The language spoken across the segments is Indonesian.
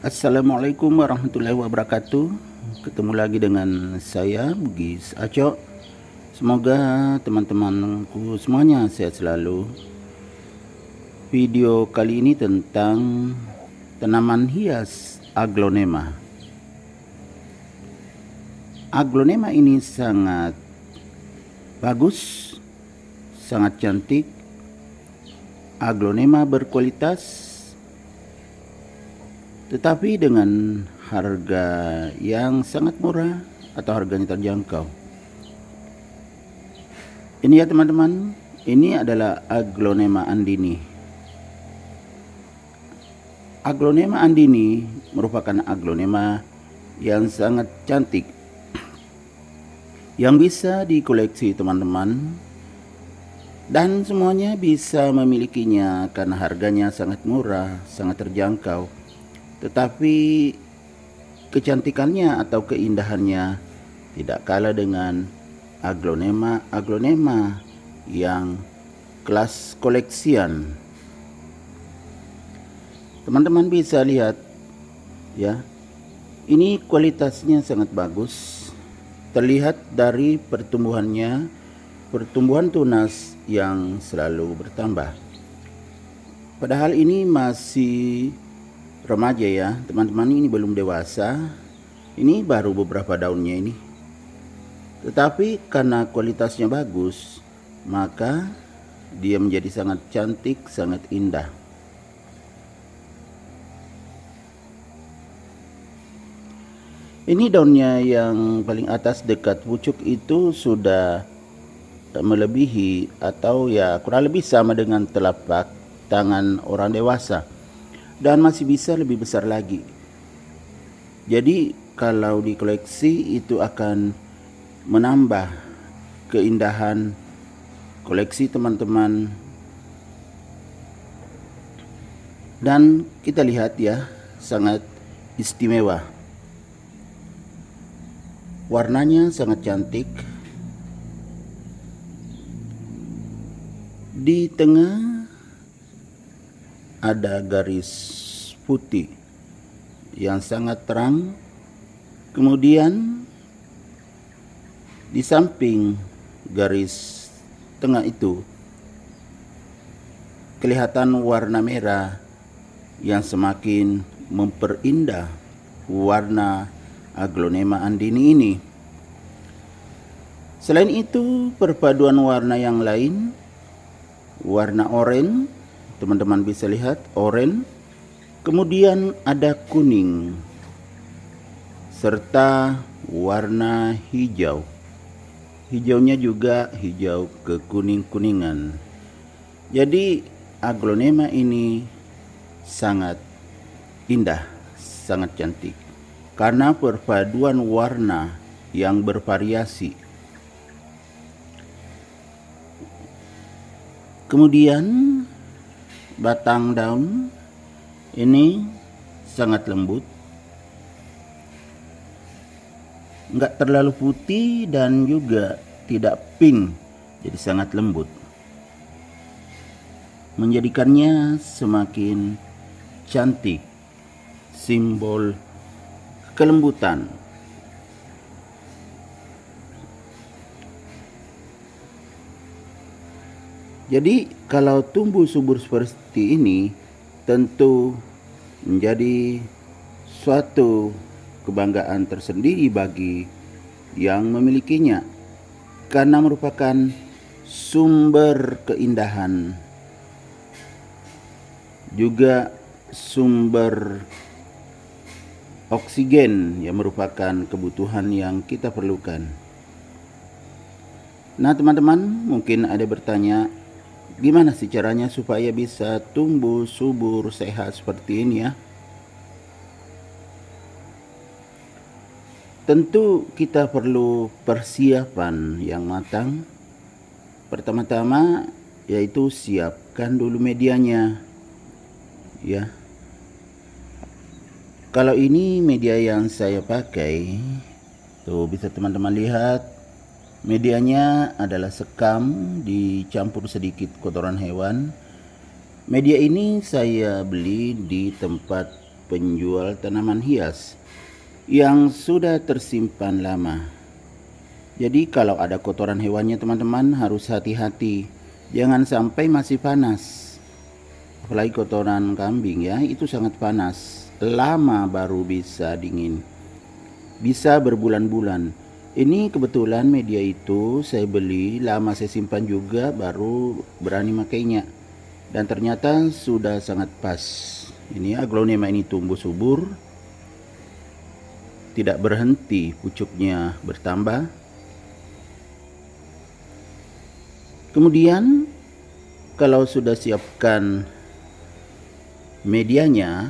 Assalamualaikum warahmatullahi wabarakatuh. Ketemu lagi dengan saya Bugis Aco. Semoga teman-temanku semuanya sehat selalu. Video kali ini tentang tanaman hias aglonema. Aglonema ini sangat bagus, sangat cantik. Aglonema berkualitas, tetapi dengan harga yang sangat murah atau harganya terjangkau. Ini ya teman-teman, ini adalah Aglonema andini. Aglonema andini merupakan aglonema yang sangat cantik, yang bisa dikoleksi teman-teman, dan semuanya bisa memilikinya karena harganya sangat murah, sangat terjangkau. Tetapi kecantikannya atau keindahannya tidak kalah dengan aglonema yang kelas koleksian. Teman-teman bisa lihat ya, ini kualitasnya sangat bagus. Terlihat dari pertumbuhan tunas yang selalu bertambah. Padahal ini masih remaja ya teman-teman, ini belum dewasa, ini baru beberapa daunnya ini. Tetapi karena kualitasnya bagus, maka dia menjadi sangat cantik, sangat indah. Ini daunnya yang paling atas dekat pucuk itu sudah melebihi atau ya kurang lebih sama dengan telapak tangan orang dewasa, dan masih bisa lebih besar lagi. Jadi kalau dikoleksi itu akan menambah keindahan koleksi teman-teman. Dan kita lihat ya, sangat istimewa. Warnanya sangat cantik. Di tengah ada garis putih yang sangat terang. Kemudian di samping garis tengah itu kelihatan warna merah yang semakin memperindah warna Aglonema andini ini. Selain itu, perpaduan warna yang lain, warna oranye, teman-teman bisa lihat oranye, kemudian ada kuning, serta warna hijau. Hijaunya juga hijau kekuning-kuningan. Jadi aglonema ini sangat indah, sangat cantik karena perpaduan warna yang bervariasi. Kemudian batang daun ini sangat lembut, enggak terlalu putih dan juga tidak pink, jadi sangat lembut, menjadikannya semakin cantik, simbol kelembutan. Jadi kalau tumbuh subur seperti ini tentu menjadi suatu kebanggaan tersendiri bagi yang memilikinya, karena merupakan sumber keindahan, juga sumber oksigen yang merupakan kebutuhan yang kita perlukan. Nah teman-teman, mungkin ada bertanya, gimana sih caranya supaya bisa tumbuh subur sehat seperti ini ya? Tentu kita perlu persiapan yang matang. Pertama-tama yaitu siapkan dulu medianya ya. Kalau ini media yang saya pakai, tuh bisa teman-teman lihat, medianya adalah sekam dicampur sedikit kotoran hewan. Media ini saya beli di tempat penjual tanaman hias yang sudah tersimpan lama. Jadi kalau ada kotoran hewannya teman-teman harus hati-hati, jangan sampai masih panas. Apalagi kotoran kambing ya, itu sangat panas, lama baru bisa dingin, bisa berbulan-bulan. Ini kebetulan media itu saya beli, lama saya simpan juga, baru berani makainya, dan ternyata sudah sangat pas. Ini aglonema ini tumbuh subur, tidak berhenti pucuknya bertambah. Kemudian kalau sudah siapkan medianya,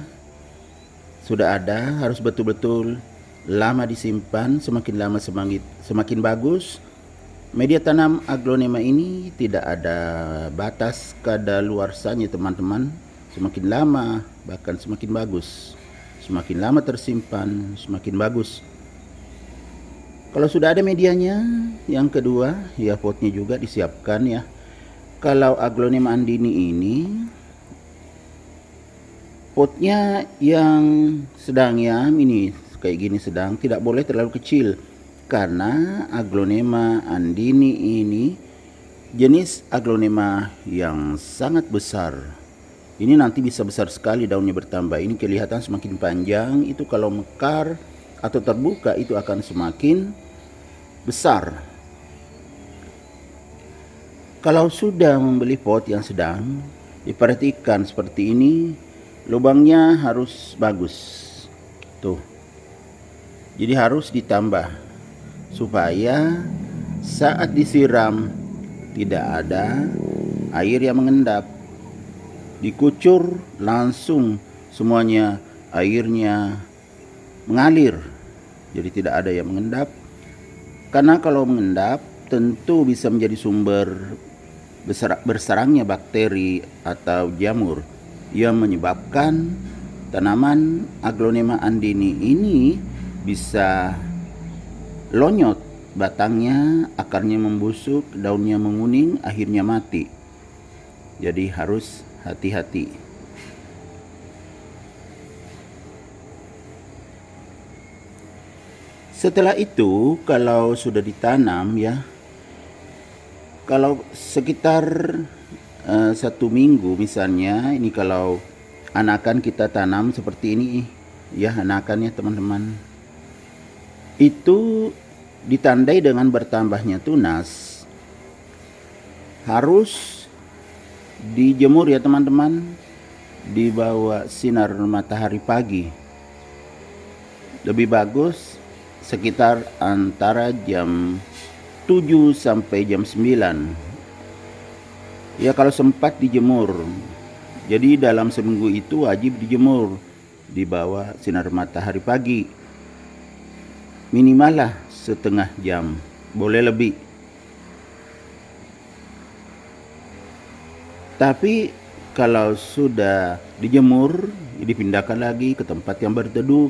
sudah ada, harus betul-betul lama disimpan, semakin lama semakin bagus. Media tanam aglonema ini tidak ada batas kadaluarsanya teman-teman, semakin lama bahkan semakin bagus, semakin lama tersimpan semakin bagus. Kalau sudah ada medianya, yang kedua ya potnya juga disiapkan ya. Kalau aglonema andini ini potnya yang sedang ya, ini kayak gini sedang, tidak boleh terlalu kecil karena aglonema andini ini jenis aglonema yang sangat besar. Ini nanti bisa besar sekali daunnya bertambah. Ini kelihatan semakin panjang, itu kalau mekar atau terbuka itu akan semakin besar. Kalau sudah membeli pot yang sedang, diperhatikan seperti ini, lubangnya harus bagus tuh, jadi harus ditambah supaya saat disiram tidak ada air yang mengendap, dikucur langsung semuanya airnya mengalir, jadi tidak ada yang mengendap. Karena kalau mengendap tentu bisa menjadi sumber bersarangnya bakteri atau jamur yang menyebabkan tanaman aglonema andini ini bisa lonyot batangnya, akarnya membusuk, daunnya menguning, akhirnya mati. Jadi harus hati-hati. Setelah itu kalau sudah ditanam ya, kalau sekitar 1 minggu misalnya, ini kalau anakan kita tanam seperti ini ya, anakannya teman-teman, itu ditandai dengan bertambahnya tunas, harus dijemur ya teman-teman, di bawah sinar matahari pagi. Lebih bagus sekitar antara jam 7 sampai jam 9 ya, kalau sempat dijemur. Jadi dalam seminggu itu wajib dijemur di bawah sinar matahari pagi, minimal lah setengah jam, boleh lebih. Tapi kalau sudah dijemur, dipindahkan lagi ke tempat yang berteduh,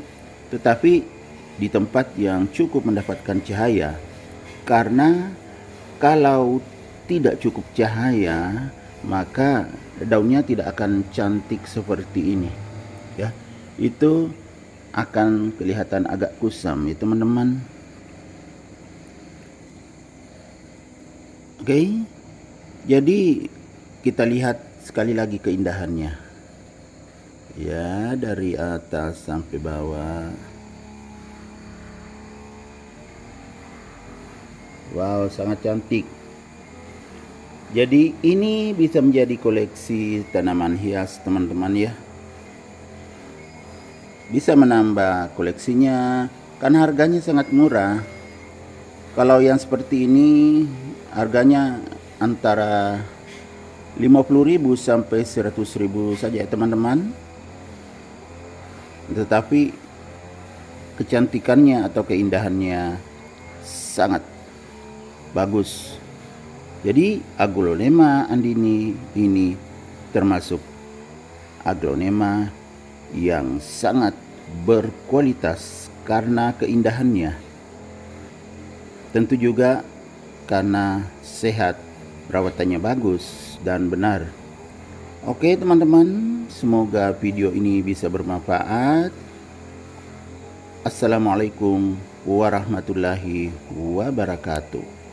tetapi di tempat yang cukup mendapatkan cahaya. Karena kalau tidak cukup cahaya, maka daunnya tidak akan cantik seperti ini ya, itu akan kelihatan agak kusam ya teman-teman. Oke, jadi kita lihat sekali lagi keindahannya ya, dari atas sampai bawah. Wow, sangat cantik. Jadi ini bisa menjadi koleksi tanaman hias teman-teman ya. Bisa menambah koleksinya karena harganya sangat murah. Kalau yang seperti ini harganya antara 50.000 sampai 100.000 saja ya teman-teman. Tetapi kecantikannya atau keindahannya sangat bagus. Jadi aglonema andini ini termasuk aglonema yang sangat berkualitas karena keindahannya. Tentu juga karena sehat, perawatannya bagus dan benar. Oke teman-teman, Semoga video ini bisa bermanfaat. Assalamualaikum warahmatullahi wabarakatuh.